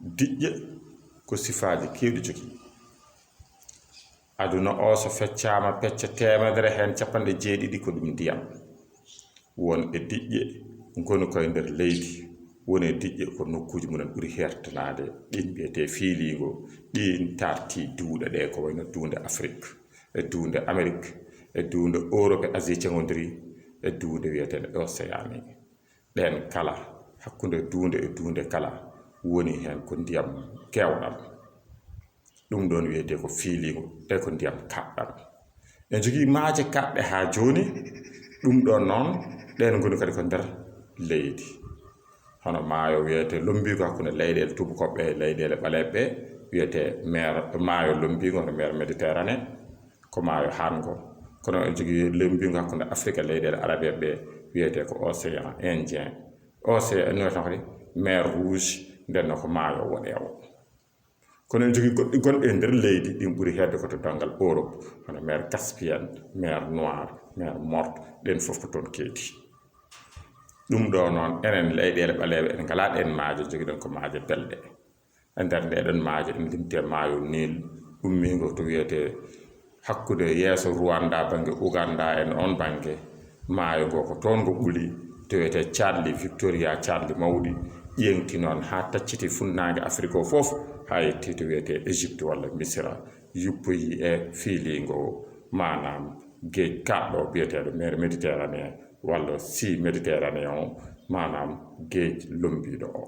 diƴƴe ko sifaaji keewɗi jogii. Aduna o so feccaama pecce temedere hen capanɗe jeeɗiɗi ko ɗum ndiyam. Won e diƴƴe ngoni koye nder leydi, woni e diƴƴe ko nokkuuji mumen ɓuri hertanaade, ɗin mbiyetee fiiliingo, ɗin tartii duuɗe ɗe ko wayno duunde Afrique e duunde Amérique e duunde Europe e Asie ceŋondiri e duunde wiyeteeɗe Océanie. Ɗen kala hakkunde duunde e duunde kala woni heen ko ndiyam keewɗam. Ɗum ɗon wiyetee ko fiiliingo e ko ndiyam kaɗɗam. En jogii maaje kaɗɗe haa jooni, ɗum ɗon noon ɗen ngoni kadi ko nder leydi. Hono maayo wiyetee lombiigo hakkunde leyɗeele tubakoɓe e leyɗeele ɓaleeɓe wiyetee maayo lombiigo hono mer Méditerranée ko maayo Hango. Kono en jogii lombiigo hakkunde Afrique e leyɗeele arabe ɓe wiyetee ko océan Indien. Océan no tan kadi mer Rouge ndenno ko maayo woɗeewo. Kono en jogii goɗɗi gonɗi e nder leydi ɗin ɓuri heedde ko to danngal Europe hono mer Caspienne, mer Noire, mer Morte, ɗen fof ko toon keedi. Ɗum ɗo noon enen leyɗeele ɓaleeɓe en ngalaa ɗen maaje, jogiɗen ko maaje belɗe. E nder ndeɗen maaje en limtee maayo Nil ummiingo to wiyetee hakkude yeeso Rwanda baŋnge Uganda en on baŋnge. Maayo ngo ko toon ngo ɓuli to wiyetee Tchadli Victoria Tchadli mawɗi ƴeŋti noon haa tacciti funnaange Afrique o fof haa yettii to wiyetee Égypte walla Misra yuppoyii e fiiliingo maanaam geej kaɗɗo biyeteeɗo mer Méditerranée walla sea Méditerranée o maanaam geej lombiiɗo o.